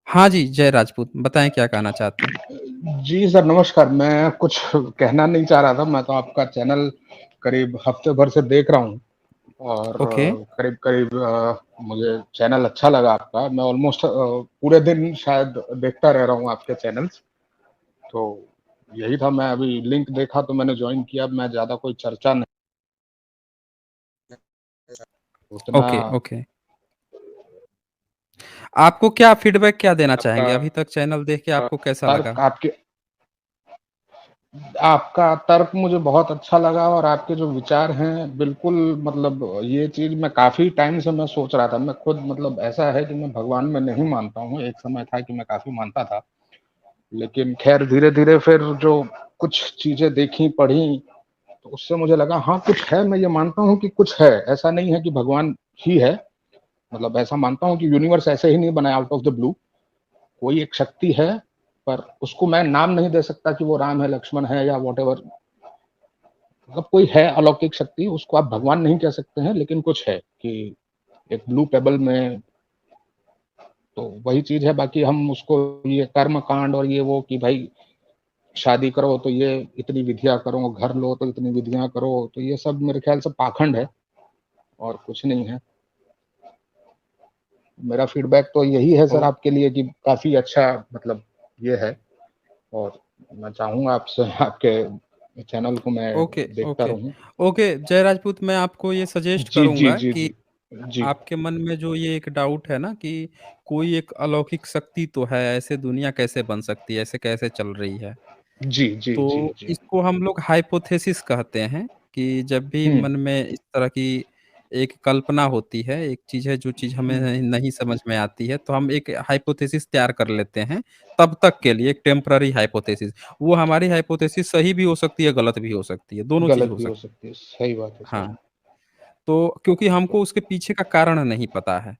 हाँ जी, जय राजपूत, बताएँ क्या कहना चाहते हैं? जी सर, नमस्कार। मैं कुछ कहना नहीं चाह रहा था, मैं तो आपका चैनल करीब हफ्ते भर से देख रहा हूँ और ओके, करीब-करीब मुझे चैनल अच्छा लगा आपका। मैं ऑलमोस्ट पूरे दिन शायद देखता रह रहा हूँ आपके चैनल्स। तो यही था, मैं अभी लिंक देखा तो मैंने जॉइन किया। मैं ज़्यादा कोई चर्चा नहीं उतना ओके, ओके। आपको क्या फीडबैक क्या देना आपका चाहेंगे? अभी तक चैनल देख के आपको कैसा लगा? तर्क आपके आपका तर्क मुझे बहुत अच्छा लगा और आपके जो विचार हैं बिल्कुल मतलब ये चीज़ मैं काफ़ी टाइम से मैं सोच रहा था। मैं खुद मतलब ऐसा है कि मैं भगवान में नहीं मानता हूँ। एक समय था कि मैं काफ़ी मानता था। लेकिन ख़ैर धीरे-धीरे फिर जो कुछ चीज़ें देखी, पढ़ी तो उससे मुझे लगा हाँ, कुछ है। मैं ये मानता हूँ कि कुछ है। ऐसा नहीं है कि भगवान ही है। मतलब ऐसा मानता हूँ कि यूनिवर्स ऐसे ही नहीं बना आउट ऑफ द ब्लू। कोई एक शक्ति है, पर उसको मैं नाम नहीं दे सकता कि वो राम है, लक्ष्मण है या व्हाटएवर। मतलब कोई है अलौकिक शक्ति, उसको आप भगवान नहीं कह सकते हैं, लेकिन कुछ है कि एक ब्लू पेबल में तो वही चीज़ है। बाकी हम उसको ये कर्म कांड और ये वो कि भाई शादी करो तो ये इतनी विधियाँ करो, घर लो तो इतनी विधियाँ करो, तो ये सब मेरे ख्याल से पाखंड है और कुछ नहीं है। मेरा फीडबैक तो यही है ओ सर आपके लिए कि काफ़ी अच्छा मतलब ये है और मैं चाहूँगा आपसे आपके चैनल को मैं ओके, देखता ओके। रहूँ। ओके, जय राजपूत मैं आपको ये सजेस्ट जी, जी, करूँगा जी, कि जी। जी। आपके मन में जो ये एक डाउट है ना कि कोई एक अलौकिक शक्ति तो है, ऐसे दुनिया कैसे बन सकती है, ऐसे कैसे चल रही है? जी, जी, जी, तो जी। इसको हम लोग हाइपोथेसिस कहते हैं कि जब भी हुँ। मन में इस तरह की एक कल्पना होती है, एक चीज़ है जो चीज़ हमें हुँ। नहीं समझ में आती है, तो हम एक हाइपोथेसिस तैयार कर लेते हैं, तब तक के लिए एक टेम्पररी हाइपोथेसिस। वो हमारी हाइपोथेसिस सही भी हो सकती है, गलत भी हो सकती है, दोनों चीज़ गलत हो भी हो सकती सकती है, सही बात है सर। हाँ, तो क्योंकि तो हमको उसके पीछे का कारण नहीं पता है,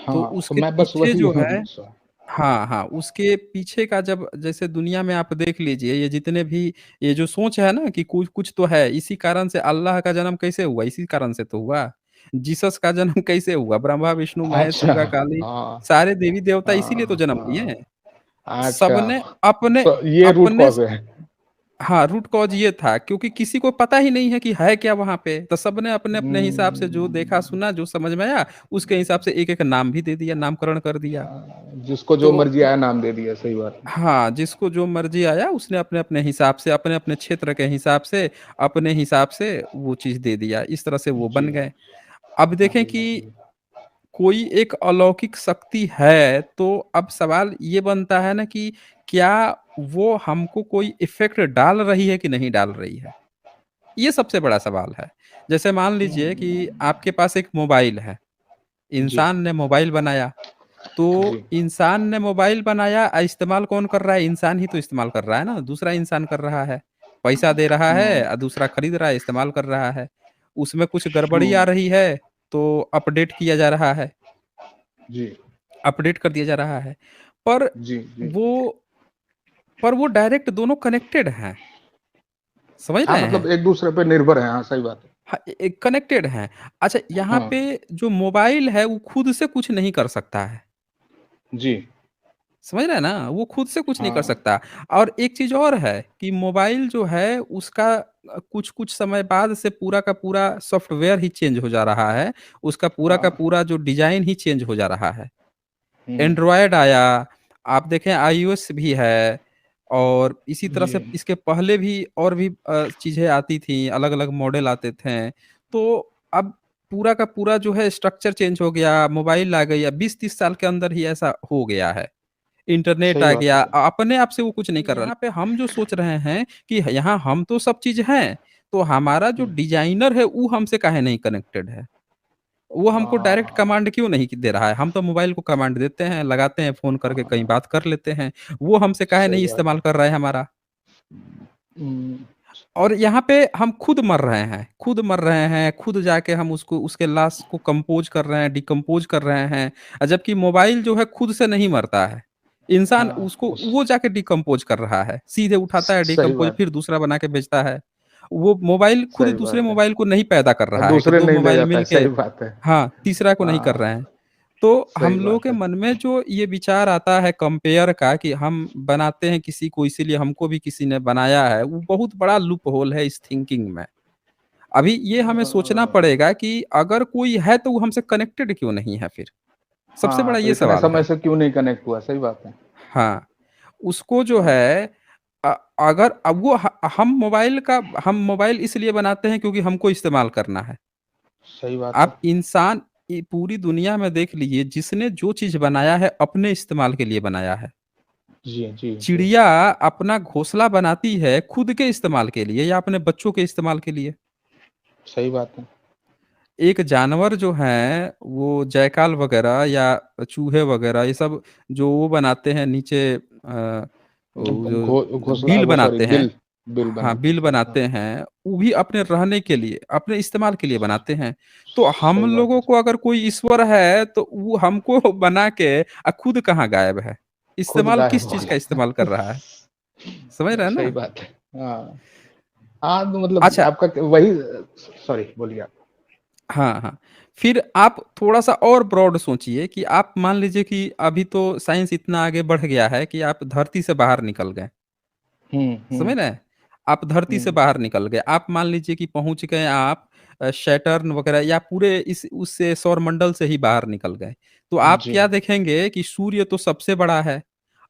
तो हाँ, तो उसके मैं बस पीछे वही जो हूँ है सर। हाँ, हाँ, उसके पीछे का जब जैसे दुनिया में आप देख लीजिए ये जितने भी ये जो सोच है ना कि कुछ कुछ तो है, इसी कारण से अल्लाह का जन्म कैसे हुआ? इसी कारण से तो हुआ। जीसस का जन्म कैसे हुआ? ब्रह्मा, विष्णु, महेश, अच्छा, दुर्गा, काली हाँ, सारे देवी-देवता इसीलिए तो हाँ, जन्म लिए हाँ। हैं। अच्छा, सबने अपने तो ये रूट अपने कॉज़ है। हाँ, रूट कॉज़ ये था क्योंकि किसी को पता ही नहीं है कि है क्या वहाँ पे, तो सबने अपने-अपने हिसाब से जो देखा, हुँ, सुना, जो समझ में आया, उसके हिसाब से एक-एक नाम भी दे दिया, नामकरण कर दिया। जिसको जो तो मर्ज़ी आया नाम दे दिया, सही बात है। हाँ, जिसको जो मर्ज़ी आया उसने अपने-अपने हिसाब से, अपने-अपने क्षेत्र के हिसाब से, अपने हिसाब से वो चीज़ दे दिया, इस तरह से वो जी, बन गए। अब देखें जी, कि जी। कोई एक अलौकिक शक्ति है, तो अब सवाल ये बनता है ना कि क्या वो हमको कोई इफ़ेक्ट डाल रही है कि नहीं डाल रही है? ये सबसे बड़ा सवाल है। जैसे मान लीजिए कि हुँ, आपके पास एक मोबाइल है, जी, इंसान ने मोबाइल बनाया तो जी। इंसान ने मोबाइल बनाया इस्तेमाल कौन कर रहा है? इंसान ही तो इस्तेमाल कर रहा है ना, दूसरा इंसान कर रहा है। पैसा दे रहा है हुँ, दूसरा खरीद रहा है, इस्तेमाल कर रहा है। उसमें कुछ गड़बड़ी आ हुँ, रही है, तो अपडेट किया जा रहा है, जी, अपडेट कर दिया जा रहा है। पर जी, जी। वो पर वो डायरेक्ट दोनों कनेक्टेड हैं, समझ हाँ, रहे मतलब हैं? एक-दूसरे पे निर्भर हैं, हाँ, सही बात है। हाँ, कनेक्टेड हैं। अच्छा यहाँ हाँ, पे जो मोबाइल है वो खुद से कुछ नहीं कर सकता है। जी, समझ रहे हैं ना? वो खुद से कुछ नहीं कर हाँ, सकता और एक चीज़ और है कि मोबाइल जो है उसका कुछ-कुछ समय बाद से पूरा का पूरा सॉफ्टवेयर ही चेंज हो जा रहा है। उसका पूरा का हाँ, पूरा जो डिज़ाइन ही चेंज हो जा रहा है। हुँ, एंड्रॉयड आया, आप देखें आईओएस भी है और इसी तरह से जी, इसके पहले भी और भी चीज़ें आती थी, अलग-अलग मॉडल आते थे। तो अब पूरा का पूरा जो है स्ट्रक्चर चेंज हो गया, मोबाइल आ गई, अब 20-30 साल के अंदर ही ऐसा हो गया है। इंटरनेट सही आ बात है गया, सर। अपने आप से वो कुछ नहीं कर रहा। यहाँ पे हम जो सोच रहे हैं कि यहाँ हम तो सब चीज़ हैं, तो हमारा जो हुँ, डिज़ाइनर है वो हमसे काहे नहीं कनेक्टेड है? वो हमको डायरेक्ट हाँ, कमांड क्यों नहीं दे रहा है? हम तो मोबाइल को कमांड देते हैं, लगाते हैं फ़ोन करके कहीं हाँ, बात कर लेते हैं। वो हमसे काहे सही नहीं बात इस्तेमाल है। कर रहा है हमारा? हुँ, और यहाँ पे हम खुद मर रहे हैं, खुद मर रहे हैं, खुद जाके हम उसको उसके लाश को कंपोज़ कर रहे हैं, डिकम्पोज़ कर रहे हैं जबकि मोबाइल जो है खुद से नहीं मरता है। इंसान हाँ, उसको उस वो जाके डिकम्पोज़ कर रहा है, सीधे उठाता है सही डिकम्पोज़ बात फिर दूसरा बना के बेचता है। वो मोबाइल खुद सही दूसरे बात है। मोबाइल को नहीं पैदा कर रहा है कि दूसरे 2 नहीं ले मोबाइल जाता मिल है, के सही बात है। हाँ, तीसरा को नहीं कर हाँ, रहे हैं। तो सही हम लोगों बात के है। मन में जो ये विचार आता है कंपेयर का कि हम बनाते हैं किसी को इसीलिए हमको भी किसी ने बनाया है, वो बहुत बड़ा लूप होल है इस थिंकिंग में। अभी ये हमें सोचना अ, पड़ेगा कि अगर कोई है तो वो हमसे कनेक्टेड क्यों नहीं है फिर? सबसे हाँ, बड़ा तो ये इतने सवाल समय है। से क्यों नहीं कनेक्ट हुआ? सही बात है। हाँ, उसको जो हाँ, है अ, अगर अब वो ह हम मोबाइल इसलिए बनाते हैं क्योंकि हमको इस्तेमाल करना है। सही बात है। आप इंसान पूरी दुनिया में देख लीजिए जिसने जो चीज़ बनाया है अपने इस्तेमाल के लिए बनाया है। जी, जी, जी। चिड़िया अपना घोंसला बनाती है खुद के इस्तेमाल के लिए या अपने बच्चों के इस्तेमाल के लिए। सही बात है। एक जानवर जो हैं वो जैकाल वगैरह या चूहे वगैरह ये सब जो वो बनाते हैं नीचे वो जो घोंसला बिल वो सॉरी बनाते हैं। बिल हाँ, बनाते बिल हैं। बनाते हाँ, हैं, वो भी अपने रहने के लिए, अपने इस्तेमाल के लिए बनाते हैं। तो हम सही बात लोगों है। को अगर कोई ईश्वर है, तो वो हमको बना के खुद कहाँ गायब है? खुद इस्तेमाल गायब किस हो चीज़ का इस्तेमाल गया। कर रहा है? समझ रहे हैं सही ना? बात है। हाँ। हाँ, तो मतलब अच्छा आपका वही सॉरी बोलिए आप। हाँ, हाँ। फिर आप थोड़ा-सा और ब्रॉड सोचिए कि आप मान लीजिए कि अभी तो साइंस इतना आगे बढ़ गया है कि आप धरती से बाहर निकल गए। हुँ, हुँ, समझ रहे हैं? आप धरती से हुँ। बाहर निकल गए। आप मान लीजिए कि पहुँच गए आप सैटर्न वगैरह या पूरे इस उससे सौरमंडल से ही बाहर निकल गए। तो आप जी। क्या देखेंगे कि सूर्य तो सबसे बड़ा है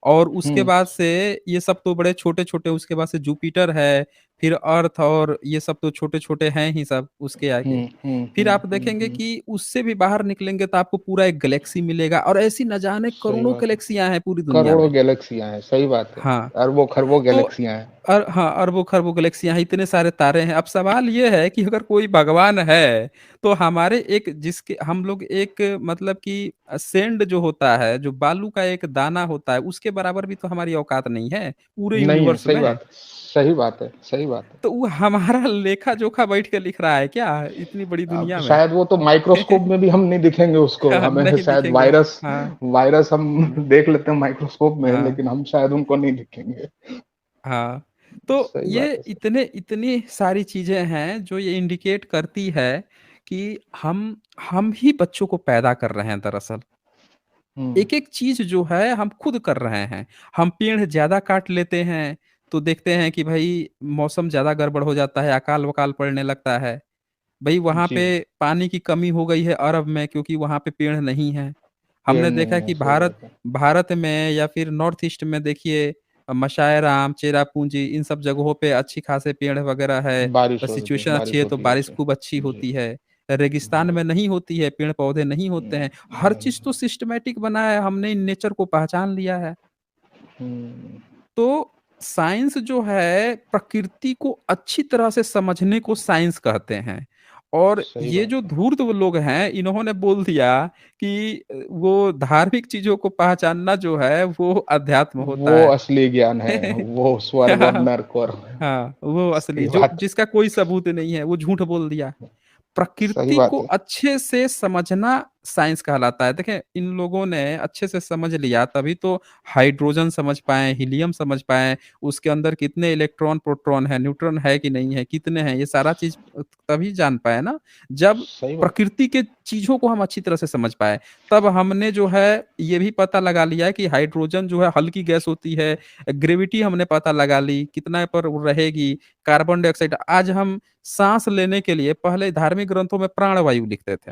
और उसके हुँ, बाद से ये सब तो बड़े छोटे-छोटे उसके बाद से जुपिटर है, फिर अर्थ और ये सब तो छोटे-छोटे हैं ही सब उसके आगे। हुँ, हुँ, फिर हुँ, आप हुँ, देखेंगे हुँ। कि उससे भी बाहर निकलेंगे तो आपको पूरा एक गैलेक्सी मिलेगा और ऐसी न जाने सही करोड़ों बात है। गैलेक्सियाँ हैं पूरी दुनिया में। करोड़ों गैलेक्सियाँ हैं, सही बात है। हाँ। अरबों-खरबों तो गैलेक्सियाँ हैं। हाँ, अरबों-खरबों गैलेक्सियाँ हैं, इतने सारे तारे हैं। अब सवाल ये है कि अगर कोई भगवान है, तो हमारे एक जिसके हम लोग एक मतलब कि सेंड जो होता है, जो बालू का एक दाना होता है, उसके बराबर भी तो हमारी औकात नहीं है, पूरे नहीं है, यूनिवर्स सही में। बात है। सही बात है, सही बात है। तो वो हमारा लेखा-जोखा बैठ के लिख रहा है क्या, इतनी बड़ी अब दुनिया में? शायद वो तो माइक्रोस्कोप में भी हम नहीं दिखेंगे उसको, हमें नहीं शायद दिखेंगे। वायरस हाँ। वायरस हम हुँ, देख लेते हैं माइक्रोस्कोप में, हाँ। लेकिन हम शायद उनको नहीं दिखेंगे। हाँ, तो सही ये बात है सर। इतनी सारी चीज़ें हैं जो ये इंडिकेट करती है कि हम ही बच्चों को पैदा कर रहे हैं दरअसल। हुँ, एक-एक चीज़ जो है हम खुद कर रहे हैं। हम पेड़ ज़्यादा काट लेते हैं, तो देखते हैं कि भई मौसम ज़्यादा गड़बड़ हो जाता है, अकाल-वकाल पड़ने लगता है। भई वहाँ जी, पे पानी की कमी हो गई है अरब में क्योंकि वहाँ पे पेड़ नहीं हैं। पेड़ हमने नहीं देखा है, कि सही बात है। भारत में या फिर नॉर्थ ईस्ट में देखिए मशायराम, चेरापूंजी इन सब जगहों पे अच्छी खासे पेड़ वगैरह है, सिचुएशन अच्छी है तो बारिश होती है बारिश अच्छी। खूब अच्छी जी, होती है। रेगिस्तान जी। में नहीं होती है, पेड़-पौधे नहीं होते हैं। हर नहीं, चीज़ तो सिस्टमैटिक बना है, हमने नेचर को पहचान लिया है। हुँ, तो साइंस जो है प्रकृति को अच्छी तरह से समझने को साइंस कहते हैं और सही ये जो बात है। धूर्त वो लोग हैं इन्होंने बोल दिया कि वो धार्मिक चीजों को पहचानना जो है वो अध्यात्म वो होता है। असली ज्ञान है, वो स्वर्ग और नर्क और हाँ, वो असली सही जो बात है, जिसका कोई सबूत नहीं है वो झूठ बोल दिया। सही प्रकृति को बात है। अच्छे से समझना साइंस कहलाता है। देखें, इन लोगों ने अच्छे से समझ लिया तभी तो हाइड्रोजन समझ पाए, हीलियम समझ पाए, उसके अंदर कितने इलेक्ट्रॉन, प्रोटॉन है, न्यूट्रॉन है कि नहीं है, कितने हैं, ये सारा चीज़ तभी जान पाए ना, जब सही बात है। प्रकृति के चीज़ों को हम अच्छी तरह से समझ पाए। तब हमने जो है ये भी पता लगा लिया है कि हाइड्रोजन जो है हल्की गैस होती है, ग्रेविटी हमने पता लगा ली, कितना पर वो रहेगी, कार्बन डाइऑक्साइड आज हम साँस लेने के लिए पहले धार्मिक ग्रंथों में प्राणवायु लिखते थे।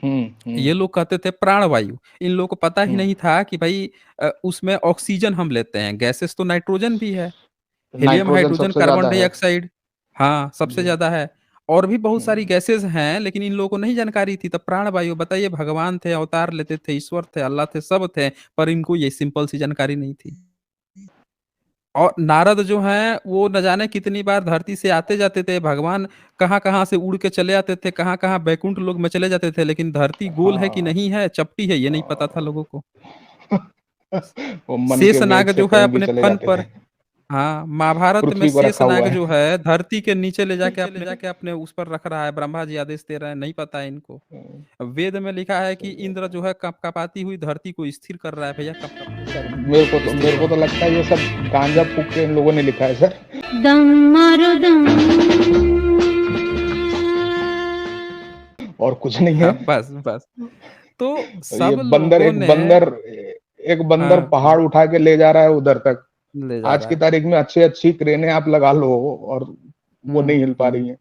हुँ, हुँ, ये लोग कहते थे प्राणवायु। इन लोगों को पता ही हुँ। नहीं था कि भई उसमें ऑक्सीजन हम लेते हैं, गैसेज़ तो नाइट्रोजन भी है। हीलियम, नाइट्रोजन हाइड्रोजन, सबसे कार्बन ज़्यादा है। डाइऑक्साइड हाँ, सबसे जी। ज़्यादा है। और भी बहुत सारी हुँ, गैसेज़ हैं, लेकिन इन लोगों को नहीं जानकारी थी। तब प्राणवायु बताइए भगवान थे, अवतार लेते थे, ईश्वर थे, अल्लाह थे, सब थे, पर इनको ये सिंपल सी जानकारी नहीं थी। और नारद जो हैं, वो न जाने कितनी बार धरती से आते-जाते थे, भगवान कहाँ-कहाँ से उड़ के चले आते थे, कहाँ-कहाँ बैकुंठ लोक में चले जाते थे, लेकिन धरती गोल है कि हाँ। नहीं है, चपटी है, ये नहीं पता था लोगों को। वो मन के वेग शेषनाग से जो है कहीं भी अपने चले फन जाते पर थे। हाँ, महाभारत में पृथ्वी पर रखा शेषनाग हुआ जो है। है, धरती के नीचे ले जाके अपने उस पर रख रहा है, ब्रह्मा जी आदेश दे रहे हैं, नहीं पता है इनको। हुँ, वेद में लिखा है कि सही बात इंद्र है। जो है कँप-कँपाती हुई धरती को स्थिर कर रहा है, भैया सर मेरे स्थिर को तो रहो। लगता है ये सब गांजा फूँक के इन लोगों ने लिखा है सर। दम मारो दम और कुछ नहीं है। हाँ, बस, बस। तो ये सब बंदर लोगों एक ने बंदर एक बंदर हाँ, पहाड़ उठा के ले जा रहा है उधर तक। ले जा आज रहा की है। तारीख में अच्छी क्रेनें आप लगा लो और वो नहीं हिल पा रही हैं।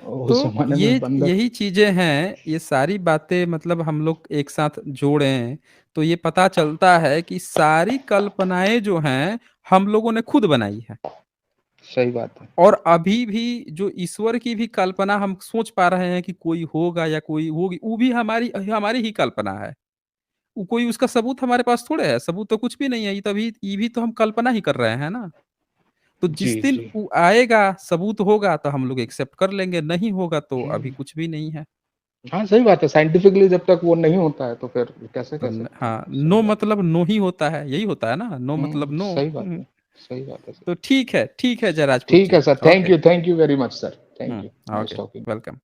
उस तो जमाने ये में बंदर। यही चीजें हैं, ये सारी बातें मतलब हम लोग एक साथ जोड़ें तो ये पता चलता है कि सारी कल्पनाएं जो हैं हम लोगों ने खुद बनाई है। सही बात है। और अभी भी जो ईश्वर की भी कल्पना हम सोच पा रहे हैं कि कोई होगा या कोई होगी, वो भी हमारी हमारी ही कल्पना है। वो कोई उसका सबूत हमारे पास थोड़े है, सबूत तो कुछ भी नहीं है, ये भी तो हम कल्पना ही कर रहे हैं ना। तो जी जिस दिन जी। वो आएगा, सबूत होगा तो हम लोग एक्सेप्ट कर लेंगे, नहीं होगा तो अभी हम्म। कुछ भी नहीं है। हाँ सही बात है, साइंटिफिकली जब तक वो नहीं होता है तो फिर कैसे तो कह सकते हाँ, हैं। सही नो बात मतलब नो ही होता है, यही होता है ना, नो है। मतलब नो। सही बात है। सही बात है सर। तो ठीक है जय राजपूत ठीक जी। है sir, okay. Thank you very much sir, thank you, nice okay, talking. Welcome.